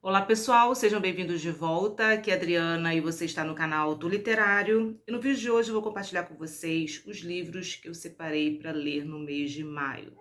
Olá pessoal, sejam bem-vindos de volta. Aqui é a Adriana e você está no canal do Literário. E no vídeo de hoje eu vou compartilhar com vocês os livros que eu separei para ler no mês de maio.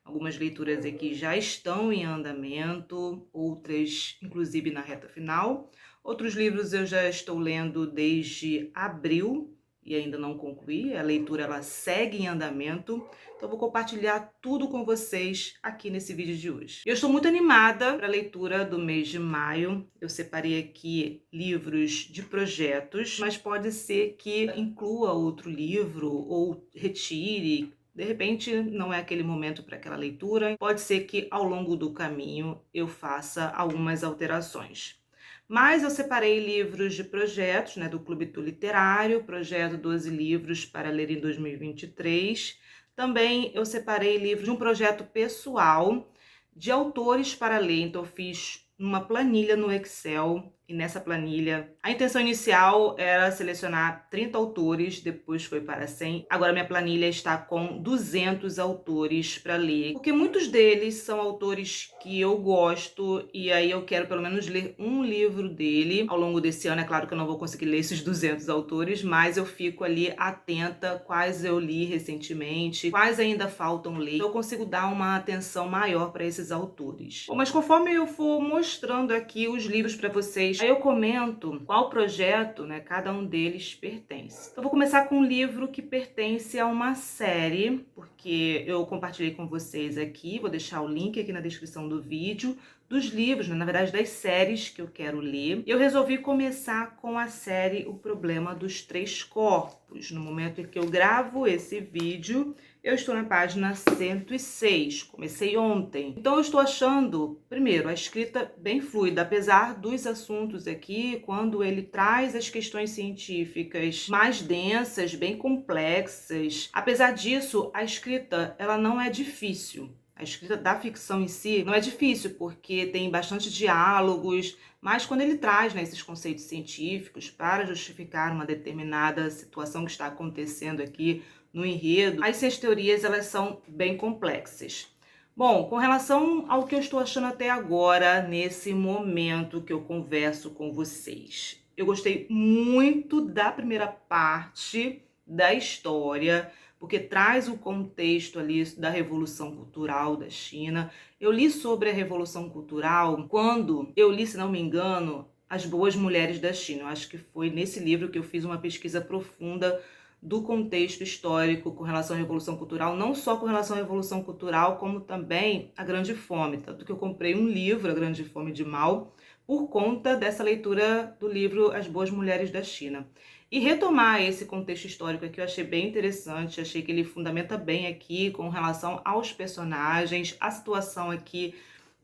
Algumas leituras aqui já estão em andamento, outras inclusive na reta final. Outros livros eu já estou lendo desde abril e ainda não concluí. A leitura ela segue em andamento. Então eu vou compartilhar tudo com vocês aqui nesse vídeo de hoje. Eu estou muito animada para a leitura do mês de maio. Eu separei aqui livros de projetos, mas pode ser que inclua outro livro ou retire. De repente, não é aquele momento para aquela leitura. Pode ser que ao longo do caminho eu faça algumas alterações. Mas eu separei livros de projetos, do Clube do Literário, projeto 12 livros para ler em 2023. Também eu separei livros de um projeto pessoal de autores para ler. Então eu fiz uma planilha no Excel e nessa planilha a intenção inicial era selecionar 30 autores, depois foi para 100. Agora minha planilha está com 200 autores para ler, porque muitos deles são autores que eu gosto e aí eu quero pelo menos ler um livro dele ao longo desse ano. É claro que eu não vou conseguir ler esses 200 autores, mas eu fico ali atenta quais eu li recentemente, quais ainda faltam ler. Eu consigo dar uma atenção maior para esses autores. Bom, mas conforme eu for mostrando aqui os livros para vocês, aí eu comento qual projeto, cada um deles pertence. Então, eu vou começar com um livro que pertence a uma série, porque eu compartilhei com vocês aqui, vou deixar o link aqui na descrição do vídeo, dos livros, na verdade das séries que eu quero ler. Eu resolvi começar com a série O Problema dos Três Corpos. No momento em que eu gravo esse vídeo, eu estou na página 106, comecei ontem. Então eu estou achando, primeiro, a escrita bem fluida, apesar dos assuntos aqui, quando ele traz as questões científicas mais densas, bem complexas. Apesar disso, a escrita, ela não é difícil. A escrita da ficção em si não é difícil, porque tem bastante diálogos, mas quando ele traz esses conceitos científicos para justificar uma determinada situação que está acontecendo aqui no enredo, as teorias elas são bem complexas. Bom, com relação ao que eu estou achando até agora, nesse momento que eu converso com vocês, eu gostei muito da primeira parte da história, porque traz o contexto ali da Revolução Cultural da China. Eu li sobre a Revolução Cultural quando eu li, se não me engano, As Boas Mulheres da China. Eu acho que foi nesse livro que eu fiz uma pesquisa profunda do contexto histórico com relação à Revolução Cultural, não só com relação à Revolução Cultural, como também à Grande Fome. Tanto que eu comprei um livro, A Grande Fome de Mao, por conta dessa leitura do livro As Boas Mulheres da China. E retomar esse contexto histórico aqui eu achei bem interessante, achei que ele fundamenta bem aqui com relação aos personagens, a situação aqui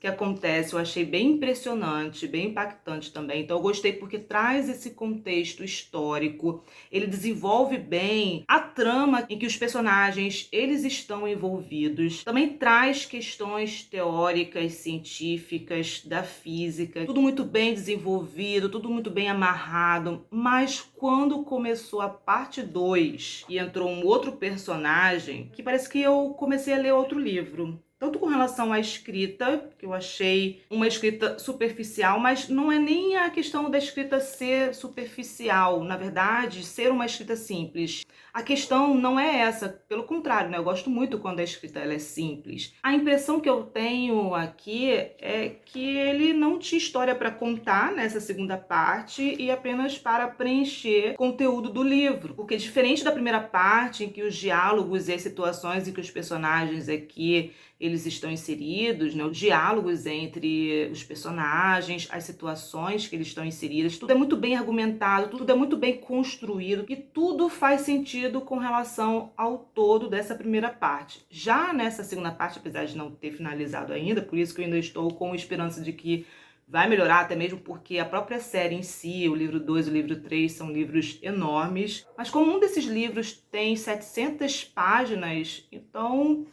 que acontece, eu achei bem impressionante, bem impactante também. Então eu gostei porque traz esse contexto histórico, ele desenvolve bem a trama em que os personagens eles estão envolvidos, também traz questões teóricas, científicas, da física, tudo muito bem desenvolvido, tudo muito bem amarrado, mas quando começou a parte 2 e entrou um outro personagem, que parece que eu comecei a ler outro livro. Tanto com relação à escrita, que eu achei uma escrita superficial, mas não é nem a questão da escrita ser superficial, na verdade, ser uma escrita simples. A questão não é essa, pelo contrário, eu gosto muito quando a escrita ela é simples. A impressão que eu tenho aqui é que ele não tinha história para contar nessa segunda parte e apenas para preencher o conteúdo do livro. Porque diferente da primeira parte, em que os diálogos e as situações em que os personagens aqui eles estão inseridos, os diálogos entre os personagens, as situações que eles estão inseridos, tudo é muito bem argumentado, tudo é muito bem construído e tudo faz sentido com relação ao todo dessa primeira parte. Já nessa segunda parte, apesar de não ter finalizado ainda, por isso que eu ainda estou com esperança de que vai melhorar, até mesmo porque a própria série em si, o livro 2 e o livro 3 são livros enormes, mas como um desses livros tem 700 páginas, então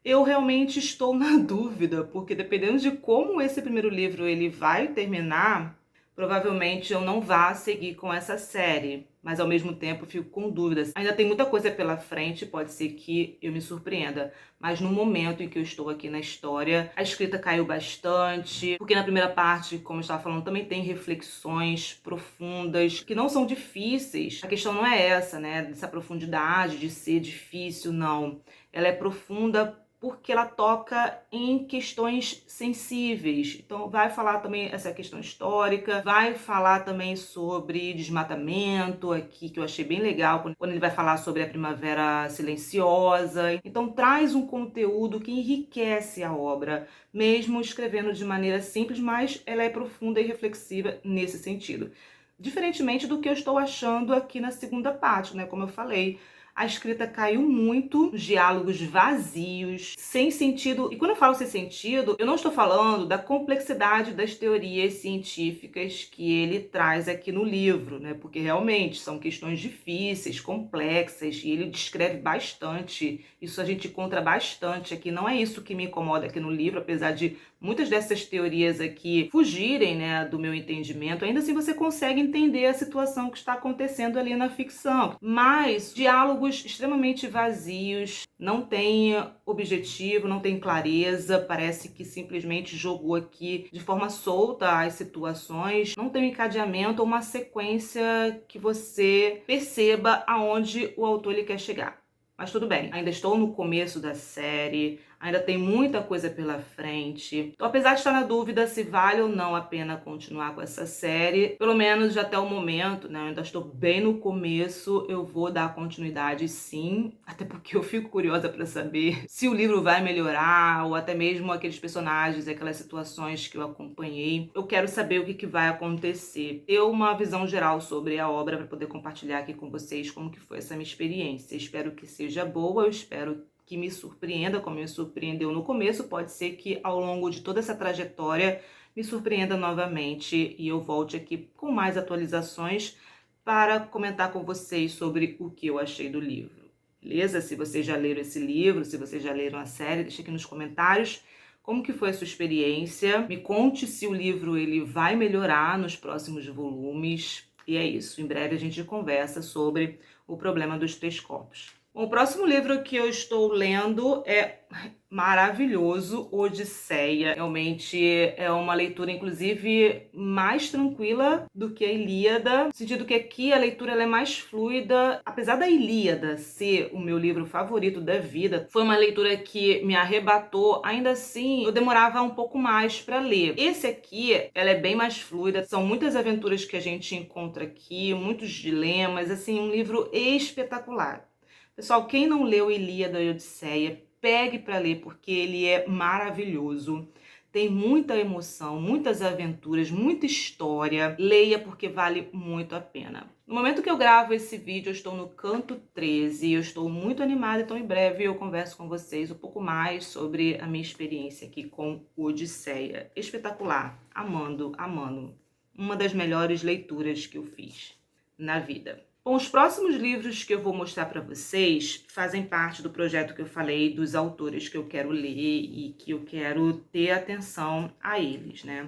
eu realmente estou na dúvida, porque dependendo de como esse primeiro livro ele vai terminar, provavelmente eu não vá seguir com essa série, mas ao mesmo tempo fico com dúvidas. Ainda tem muita coisa pela frente, pode ser que eu me surpreenda, mas no momento em que eu estou aqui na história, a escrita caiu bastante, porque na primeira parte, como eu estava falando, também tem reflexões profundas que não são difíceis. A questão não é essa, né, dessa profundidade, de ser difícil, não. Ela é profunda porque ela toca em questões sensíveis. Então vai falar também essa questão histórica, vai falar também sobre desmatamento aqui, que eu achei bem legal, quando ele vai falar sobre a Primavera Silenciosa. Então traz um conteúdo que enriquece a obra, mesmo escrevendo de maneira simples, mas ela é profunda e reflexiva nesse sentido. Diferentemente do que eu estou achando aqui na segunda parte, né? Como eu falei, a escrita caiu muito, os diálogos vazios, sem sentido. E quando eu falo sem sentido, eu não estou falando da complexidade das teorias científicas que ele traz aqui no livro, né? Porque realmente são questões difíceis, complexas, e ele descreve bastante. Isso a gente encontra bastante aqui. Não é isso que me incomoda aqui no livro, apesar de muitas dessas teorias aqui fugirem, né, do meu entendimento. Ainda assim você consegue entender a situação que está acontecendo ali na ficção. Mas diálogos extremamente vazios, não tem objetivo, não tem clareza, parece que simplesmente jogou aqui de forma solta as situações, não tem um encadeamento ou uma sequência que você perceba aonde o autor ele quer chegar. Mas tudo bem, ainda estou no começo da série, ainda tem muita coisa pela frente. Então, apesar de estar na dúvida se vale ou não a pena continuar com essa série, pelo menos até o momento, né, eu ainda estou bem no começo, eu vou dar continuidade sim, até porque eu fico curiosa para saber se o livro vai melhorar, ou até mesmo aqueles personagens, aquelas situações que eu acompanhei. Eu quero saber o que vai acontecer. Ter uma visão geral sobre a obra para poder compartilhar aqui com vocês como que foi essa minha experiência. Espero que seja boa, eu espero que me surpreenda, como me surpreendeu no começo. Pode ser que ao longo de toda essa trajetória me surpreenda novamente e eu volte aqui com mais atualizações para comentar com vocês sobre o que eu achei do livro. Beleza? Se vocês já leram esse livro, se vocês já leram a série, deixa aqui nos comentários como que foi a sua experiência. Me conte se o livro ele vai melhorar nos próximos volumes. E é isso, em breve a gente conversa sobre o problema dos três corpos. Bom, o próximo livro que eu estou lendo é maravilhoso, Odisseia. Realmente é uma leitura, inclusive, mais tranquila do que a Ilíada, no sentido que aqui a leitura ela é mais fluida. Apesar da Ilíada ser o meu livro favorito da vida, foi uma leitura que me arrebatou. Ainda assim, eu demorava um pouco mais para ler. Esse aqui, ela é bem mais fluida, são muitas aventuras que a gente encontra aqui, muitos dilemas, assim, um livro espetacular. Pessoal, quem não leu Ilíada e Odisseia, pegue para ler, porque ele é maravilhoso. Tem muita emoção, muitas aventuras, muita história. Leia porque vale muito a pena. No momento que eu gravo esse vídeo, eu estou no canto 13. Eu estou muito animada, então em breve eu converso com vocês um pouco mais sobre a minha experiência aqui com Odisseia. Espetacular. Amando, amando. Uma das melhores leituras que eu fiz na vida. Bom, os próximos livros que eu vou mostrar para vocês fazem parte do projeto que eu falei, dos autores que eu quero ler e que eu quero ter atenção a eles, né?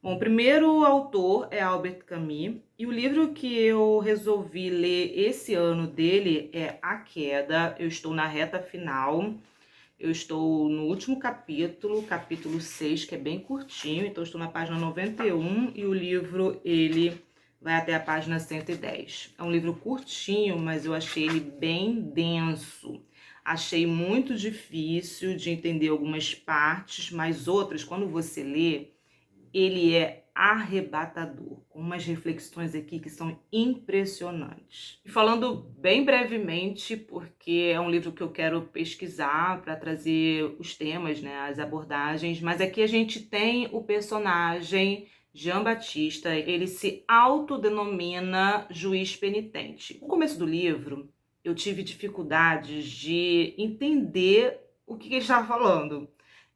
Bom, o primeiro autor é Albert Camus, e o livro que eu resolvi ler esse ano dele é A Queda. Eu estou na reta final, eu estou no último capítulo, capítulo 6, que é bem curtinho, então eu estou na página 91 e o livro, ele vai até a página 110. É um livro curtinho, mas eu achei ele bem denso. Achei muito difícil de entender algumas partes, mas outras, quando você lê, ele é arrebatador, com umas reflexões aqui que são impressionantes. E falando bem brevemente, porque é um livro que eu quero pesquisar para trazer os temas, né, as abordagens, mas aqui a gente tem o personagem Jean Baptista, ele se autodenomina juiz penitente. No começo do livro, eu tive dificuldades de entender o que ele estava falando.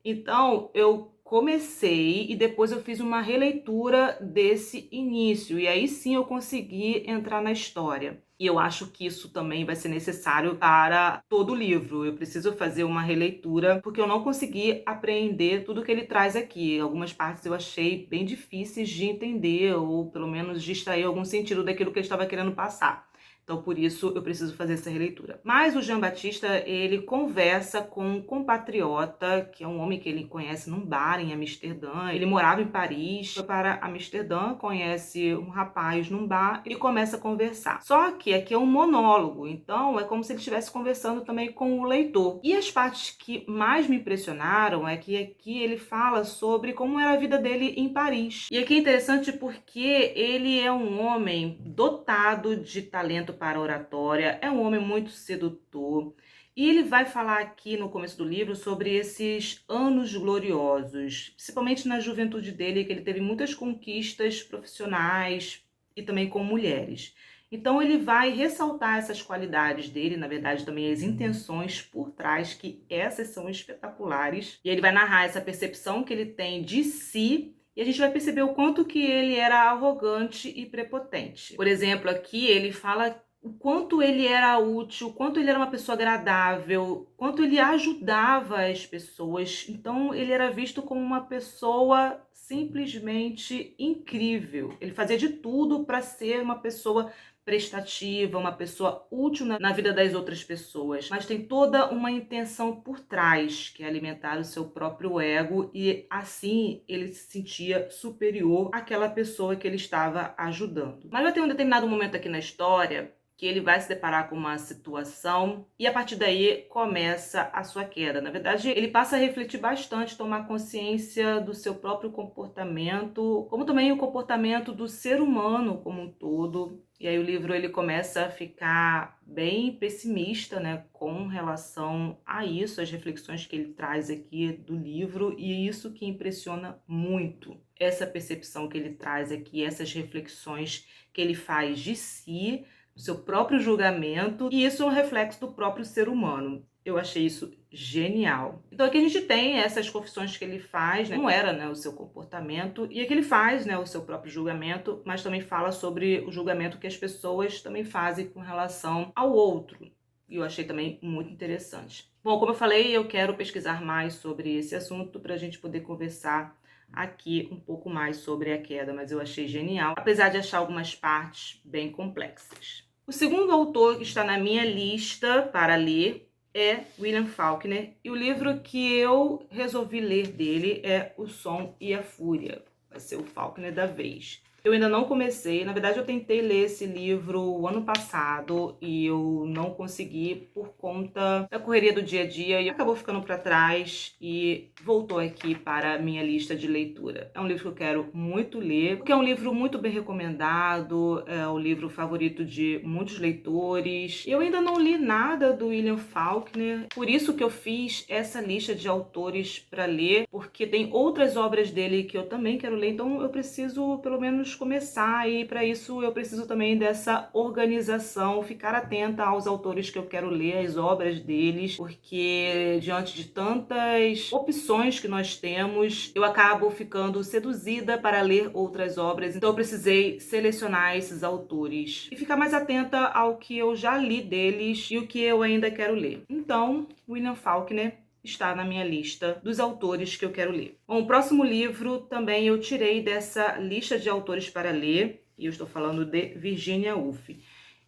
Então, eu comecei e depois eu fiz uma releitura desse início. E aí sim eu consegui entrar na história. E eu acho que isso também vai ser necessário para todo o livro. Eu preciso fazer uma releitura, porque eu não consegui apreender tudo que ele traz aqui. Algumas partes eu achei bem difíceis de entender, ou pelo menos de extrair algum sentido daquilo que ele estava querendo passar. Então, por isso, eu preciso fazer essa releitura. Mas o Jean Baptiste, ele conversa com um compatriota, que é um homem que ele conhece num bar em Amsterdã. Ele morava em Paris, foi para Amsterdã, conhece um rapaz num bar e começa a conversar. Só que aqui é um monólogo, então é como se ele estivesse conversando também com o leitor. E as partes que mais me impressionaram é que aqui ele fala sobre como era a vida dele em Paris. E aqui é interessante porque ele é um homem dotado de talento para oratória, é um homem muito sedutor. E ele vai falar aqui no começo do livro sobre esses anos gloriosos, principalmente na juventude dele, que ele teve muitas conquistas profissionais e também com mulheres. Então ele vai ressaltar essas qualidades dele, na verdade também as intenções por trás, que essas são espetaculares. E ele vai narrar essa percepção que ele tem de si, e a gente vai perceber o quanto que ele era arrogante e prepotente. Por exemplo, aqui ele fala o quanto ele era útil, o quanto ele era uma pessoa agradável, o quanto ele ajudava as pessoas. Então ele era visto como uma pessoa simplesmente incrível. Ele fazia de tudo para ser uma pessoa prestativa, uma pessoa útil na vida das outras pessoas, mas tem toda uma intenção por trás, que é alimentar o seu próprio ego, e assim ele se sentia superior àquela pessoa que ele estava ajudando. Mas vai ter um determinado momento aqui na história que ele vai se deparar com uma situação e a partir daí começa a sua queda. Na verdade, ele passa a refletir bastante, tomar consciência do seu próprio comportamento, como também o comportamento do ser humano como um todo. E aí o livro ele começa a ficar bem pessimista, né, com relação a isso, as reflexões que ele traz aqui do livro, e isso que impressiona muito. Essa percepção que ele traz aqui, essas reflexões que ele faz de si, do seu próprio julgamento, e isso é um reflexo do próprio ser humano. Eu achei isso genial. Então aqui a gente tem essas confissões que ele faz, né? Como era, né, o seu comportamento, e aqui ele faz, né, o seu próprio julgamento, mas também fala sobre o julgamento que as pessoas também fazem com relação ao outro. E eu achei também muito interessante. Bom, como eu falei, eu quero pesquisar mais sobre esse assunto para a gente poder conversar aqui um pouco mais sobre a queda, mas eu achei genial, apesar de achar algumas partes bem complexas. O segundo autor que está na minha lista para ler é William Faulkner, e o livro que eu resolvi ler dele é O Som e a Fúria. Vai ser o Faulkner da vez. Eu ainda não comecei, na verdade eu tentei ler esse livro o ano passado e eu não consegui por conta da correria do dia a dia e acabou ficando para trás e voltou aqui para a minha lista de leitura. É um livro que eu quero muito ler, porque é um livro muito bem recomendado, é o livro favorito de muitos leitores. Eu ainda não li nada do William Faulkner, por isso que eu fiz essa lista de autores para ler, porque tem outras obras dele que eu também quero ler, então eu preciso pelo menos começar, e para isso eu preciso também dessa organização, ficar atenta aos autores que eu quero ler, as obras deles, porque diante de tantas opções que nós temos, eu acabo ficando seduzida para ler outras obras, então eu precisei selecionar esses autores e ficar mais atenta ao que eu já li deles e o que eu ainda quero ler. Então, William Faulkner está na minha lista dos autores que eu quero ler. Bom, o próximo livro também eu tirei dessa lista de autores para ler, e eu estou falando de Virginia Woolf.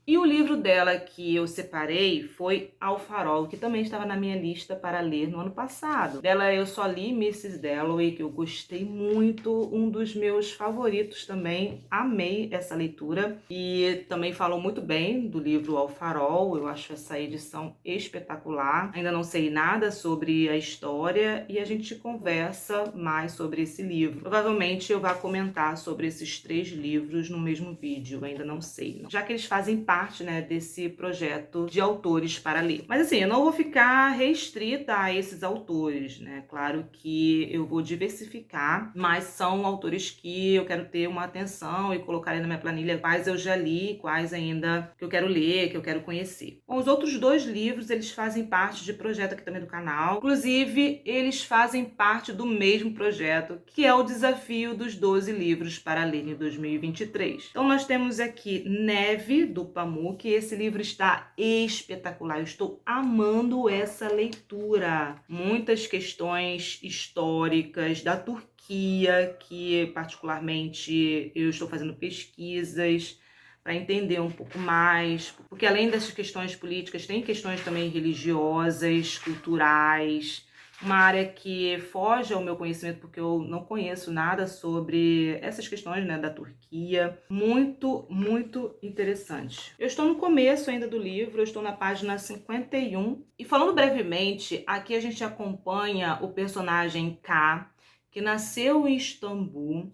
E o livro dela que eu separei foi Ao Farol, que também estava na minha lista para ler no ano passado. Dela eu só li Mrs. Dalloway, que eu gostei muito, um dos meus favoritos também. Amei essa leitura e também falou muito bem do livro Ao Farol. Eu acho essa edição espetacular. Ainda não sei nada sobre a história e a gente conversa mais sobre esse livro. Provavelmente eu vou comentar sobre esses 3 livros no mesmo vídeo, ainda não sei. Já que eles fazem parte, né, desse projeto de autores para ler. Mas assim, eu não vou ficar restrita a esses autores, né? Claro que eu vou diversificar, mas são autores que eu quero ter uma atenção e colocar aí na minha planilha quais eu já li, quais ainda que eu quero ler, que eu quero conhecer. Bom, os outros 2 livros, eles fazem parte de projeto aqui também do canal. Inclusive, eles fazem parte do mesmo projeto, que é o desafio dos 12 livros para ler em 2023. Então, nós temos aqui Neve, do Pamuk. Esse livro está espetacular, eu estou amando essa leitura. Muitas questões históricas da Turquia, que particularmente eu estou fazendo pesquisas para entender um pouco mais, porque além dessas questões políticas, tem questões também religiosas, culturais, uma área que foge ao meu conhecimento, porque eu não conheço nada sobre essas questões, né, da Turquia. Muito, muito interessante. Eu estou no começo ainda do livro, eu estou na página 51. E falando brevemente, aqui a gente acompanha o personagem K, que nasceu em Istambul.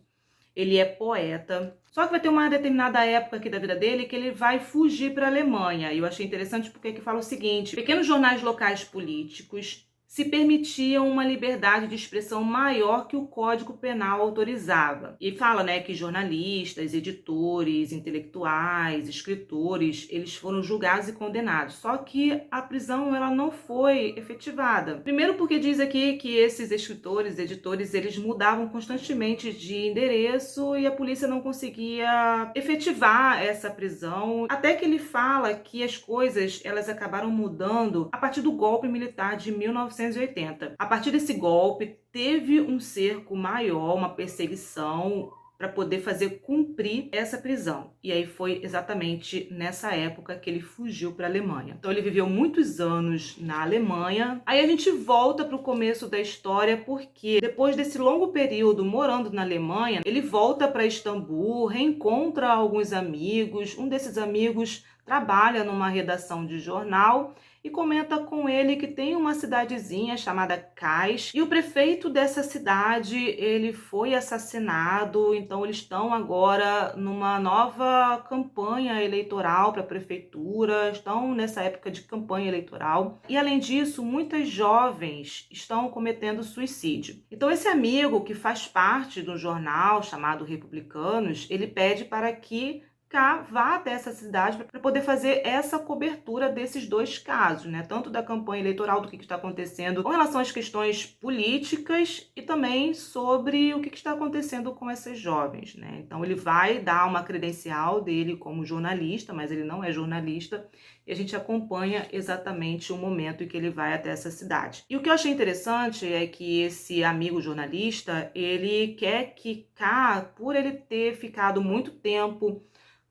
Ele é poeta. Só que vai ter uma determinada época aqui da vida dele que ele vai fugir para a Alemanha. E eu achei interessante porque aqui fala o seguinte: pequenos jornais locais políticos se permitiam uma liberdade de expressão maior que o Código Penal autorizava. E fala, né, que jornalistas, editores, intelectuais, escritores, eles foram julgados e condenados. Só que a prisão ela não foi efetivada. Primeiro porque diz aqui que esses escritores, editores, eles mudavam constantemente de endereço e a polícia não conseguia efetivar essa prisão. Até que ele fala que as coisas elas acabaram mudando a partir do golpe militar de 1980. A partir desse golpe, teve um cerco maior, uma perseguição para poder fazer cumprir essa prisão. E aí foi exatamente nessa época que ele fugiu para a Alemanha. Então ele viveu muitos anos na Alemanha. Aí a gente volta para o começo da história, porque depois desse longo período morando na Alemanha, ele volta para Istambul, reencontra alguns amigos. Um desses amigos trabalha numa redação de jornal e comenta com ele que tem uma cidadezinha chamada Kais e o prefeito dessa cidade ele foi assassinado. Então eles estão agora numa nova campanha eleitoral para a prefeitura, estão nessa época de campanha eleitoral e além disso muitas jovens estão cometendo suicídio. Então esse amigo que faz parte do jornal chamado Republicanos, ele pede para que K vá até essa cidade para poder fazer essa cobertura desses dois casos, né? Tanto da campanha eleitoral, do que está acontecendo com relação às questões políticas e também sobre o que está acontecendo com esses jovens, né? Então ele vai dar uma credencial dele como jornalista, mas ele não é jornalista, e a gente acompanha exatamente o momento em que ele vai até essa cidade. E o que eu achei interessante é que esse amigo jornalista, ele quer que K, por ele ter ficado muito tempo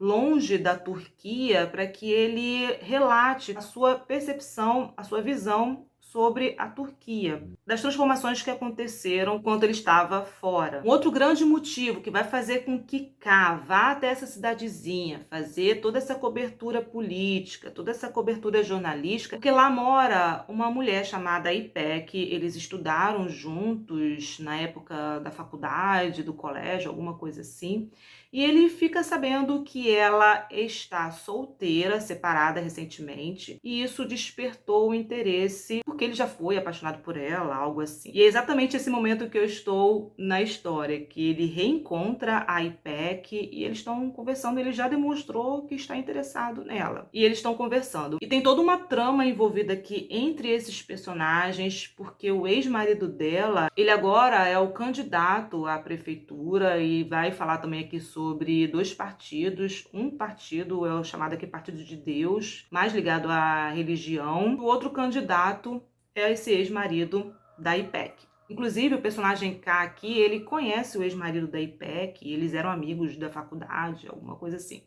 longe da Turquia, para que ele relate a sua percepção, a sua visão sobre a Turquia, das transformações que aconteceram enquanto ele estava fora. Um outro grande motivo que vai fazer com que K vá até essa cidadezinha, fazer toda essa cobertura política, toda essa cobertura jornalística, porque lá mora uma mulher chamada Ipek, eles estudaram juntos na época da faculdade, do colégio, alguma coisa assim, e ele fica sabendo que ela está solteira, separada recentemente, e isso despertou o interesse, porque ele já foi apaixonado por ela, algo assim. E é exatamente esse momento que eu estou na história, que ele reencontra a Ipek e eles estão conversando, ele já demonstrou que está interessado nela. E eles estão conversando. E tem toda uma trama envolvida aqui entre esses personagens, porque o ex-marido dela, ele agora é o candidato à prefeitura e vai falar também aqui sobre dois partidos. Um partido é o chamado aqui Partido de Deus, mais ligado à religião. O outro candidato é esse ex-marido da Ipek. Inclusive, o personagem K aqui, ele conhece o ex-marido da Ipek, eles eram amigos da faculdade, alguma coisa assim.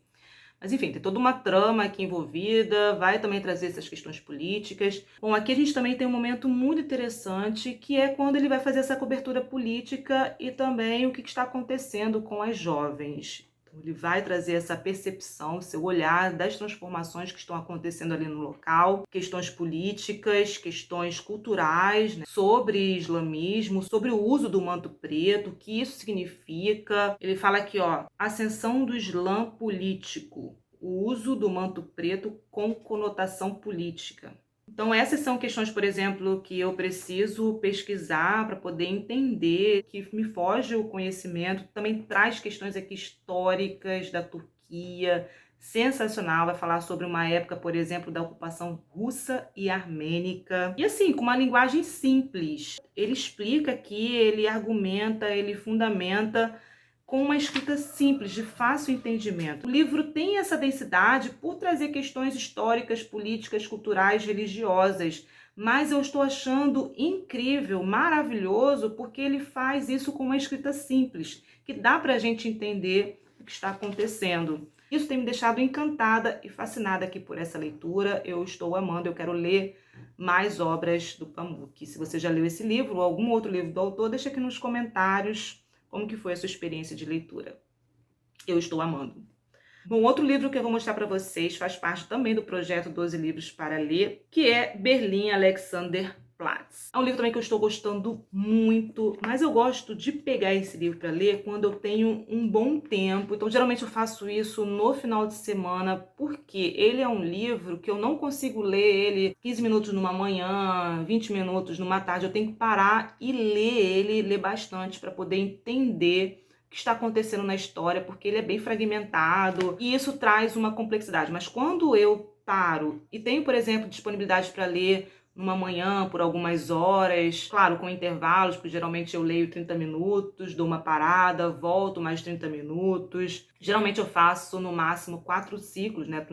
Mas enfim, tem toda uma trama aqui envolvida, vai também trazer essas questões políticas. Bom, aqui a gente também tem um momento muito interessante, que é quando ele vai fazer essa cobertura política e também o que está acontecendo com as jovens. Então, ele vai trazer essa percepção, seu olhar das transformações que estão acontecendo ali no local, questões políticas, questões culturais, né, sobre islamismo, sobre o uso do manto preto, o que isso significa. Ele fala aqui, ó, ascensão do Islã político, o uso do manto preto com conotação política. Então essas são questões, por exemplo, que eu preciso pesquisar para poder entender, que me foge o conhecimento, também traz questões aqui históricas da Turquia, sensacional, vai falar sobre uma época, por exemplo, da ocupação russa e armênica, e assim, com uma linguagem simples. Ele explica aqui, ele argumenta, ele fundamenta com uma escrita simples, de fácil entendimento. O livro tem essa densidade por trazer questões históricas, políticas, culturais, religiosas, mas eu estou achando incrível, maravilhoso, porque ele faz isso com uma escrita simples, que dá para a gente entender o que está acontecendo. Isso tem me deixado encantada e fascinada aqui por essa leitura. Eu estou amando, eu quero ler mais obras do Pamuk. Se você já leu esse livro ou algum outro livro do autor, deixa aqui nos comentários como que foi a sua experiência de leitura. Eu estou amando. Bom, outro livro que eu vou mostrar para vocês faz parte também do projeto 12 livros para ler, que é Berlim Alexanderplatz. É um livro também que eu estou gostando muito, mas eu gosto de pegar esse livro para ler quando eu tenho um bom tempo. Então, geralmente eu faço isso no final de semana, porque ele é um livro que eu não consigo ler ele 15 minutos numa manhã, 20 minutos numa tarde. Eu tenho que parar e ler bastante para poder entender que está acontecendo na história, porque ele é bem fragmentado e isso traz uma complexidade. Mas quando eu paro e tenho, por exemplo, disponibilidade para ler numa manhã por algumas horas, claro, com intervalos, porque geralmente eu leio 30 minutos, dou uma parada, volto mais 30 minutos. Geralmente eu faço no máximo 4 ciclos, né, para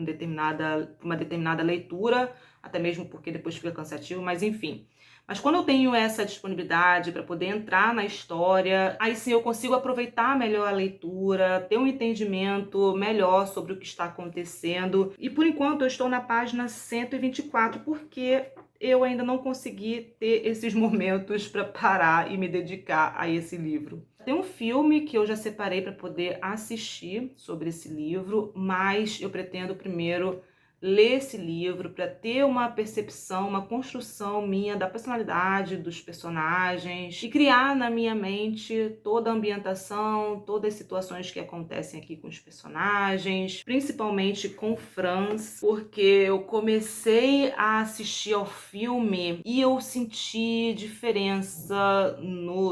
uma determinada leitura, até mesmo porque depois fica cansativo, mas enfim. Mas quando eu tenho essa disponibilidade para poder entrar na história, aí sim eu consigo aproveitar melhor a leitura, ter um entendimento melhor sobre o que está acontecendo. E por enquanto eu estou na página 124, porque eu ainda não consegui ter esses momentos para parar e me dedicar a esse livro. Tem um filme que eu já separei para poder assistir sobre esse livro, mas eu pretendo primeiro ler esse livro para ter uma percepção, uma construção minha da personalidade dos personagens e criar na minha mente toda a ambientação, todas as situações que acontecem aqui com os personagens, principalmente com Franz, porque eu comecei a assistir ao filme e eu senti diferença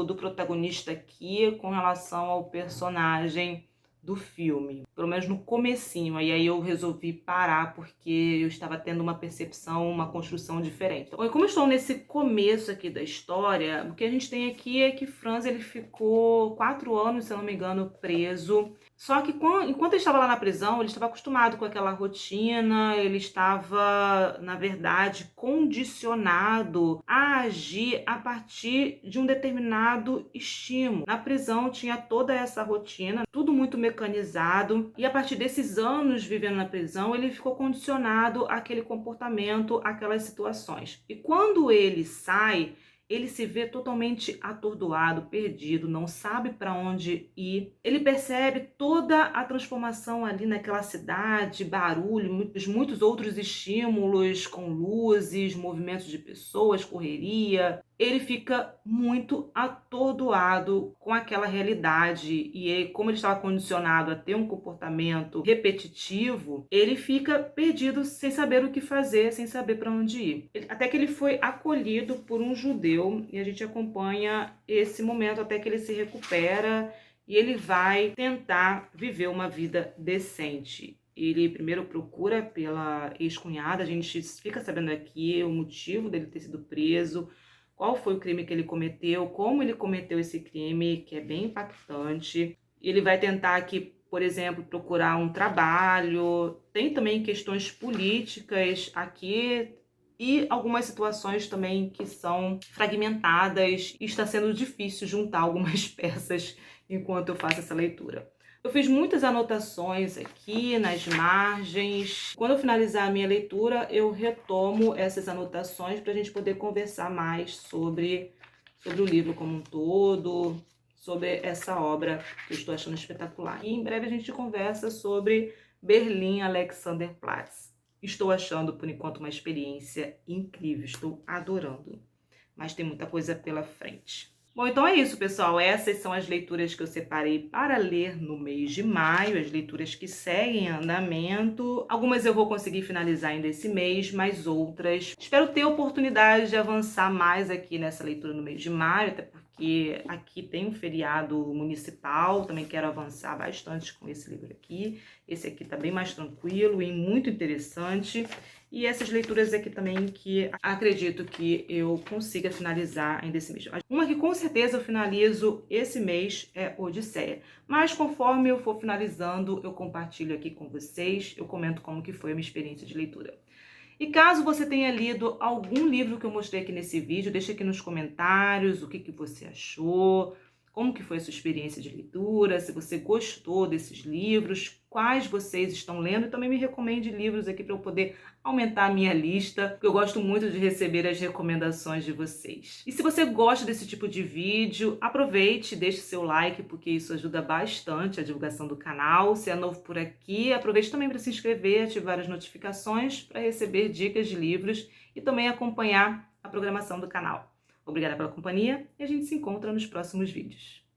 do protagonista aqui com relação ao personagem do filme, pelo menos no comecinho, aí eu resolvi parar porque eu estava tendo uma percepção, uma construção diferente. Então, como eu estou nesse começo aqui da história, o que a gente tem aqui é que Franz ele ficou 4 anos, se eu não me engano, preso. Só que enquanto ele estava lá na prisão, ele estava acostumado com aquela rotina, ele estava, na verdade, condicionado a agir a partir de um determinado estímulo. Na prisão tinha toda essa rotina, tudo muito mecanizado, e a partir desses anos vivendo na prisão, ele ficou condicionado àquele comportamento, àquelas situações. E quando ele sai, ele se vê totalmente atordoado, perdido, não sabe para onde ir. Ele percebe toda a transformação ali naquela cidade, barulho, muitos outros estímulos, com luzes, movimentos de pessoas, correria. Ele fica muito atordoado com aquela realidade e como ele estava condicionado a ter um comportamento repetitivo, ele fica perdido sem saber o que fazer, sem saber para onde ir. Até que ele foi acolhido por um judeu e a gente acompanha esse momento até que ele se recupera e ele vai tentar viver uma vida decente. Ele primeiro procura pela ex-cunhada, a gente fica sabendo aqui o motivo dele ter sido preso, qual foi o crime que ele cometeu, como ele cometeu esse crime, que é bem impactante. Ele vai tentar aqui, por exemplo, procurar um trabalho. Tem também questões políticas aqui e algumas situações também que são fragmentadas e está sendo difícil juntar algumas peças enquanto eu faço essa leitura. Eu fiz muitas anotações aqui nas margens. Quando eu finalizar a minha leitura, eu retomo essas anotações para a gente poder conversar mais sobre o livro como um todo, sobre essa obra que eu estou achando espetacular. E em breve a gente conversa sobre Berlim Alexanderplatz. Estou achando, por enquanto, uma experiência incrível. Estou adorando. Mas tem muita coisa pela frente. Bom, então é isso, pessoal. Essas são as leituras que eu separei para ler no mês de maio, as leituras que seguem em andamento. Algumas eu vou conseguir finalizar ainda esse mês, mas outras espero ter a oportunidade de avançar mais aqui nessa leitura no mês de maio, até porque porque aqui tem um feriado municipal, também quero avançar bastante com esse livro aqui. Esse aqui tá bem mais tranquilo e muito interessante. E essas leituras aqui também que acredito que eu consiga finalizar ainda esse mês. Uma que com certeza eu finalizo esse mês é Odisseia. Mas conforme eu for finalizando, eu compartilho aqui com vocês, eu comento como que foi a minha experiência de leitura. E caso você tenha lido algum livro que eu mostrei aqui nesse vídeo, deixa aqui nos comentários o que você achou, como que foi a sua experiência de leitura, se você gostou desses livros, quais vocês estão lendo, e também me recomende livros aqui para eu poder aumentar a minha lista, porque eu gosto muito de receber as recomendações de vocês. E se você gosta desse tipo de vídeo, aproveite, deixe seu like, porque isso ajuda bastante a divulgação do canal. Se é novo por aqui, aproveite também para se inscrever, ativar as notificações para receber dicas de livros e também acompanhar a programação do canal. Obrigada pela companhia e a gente se encontra nos próximos vídeos.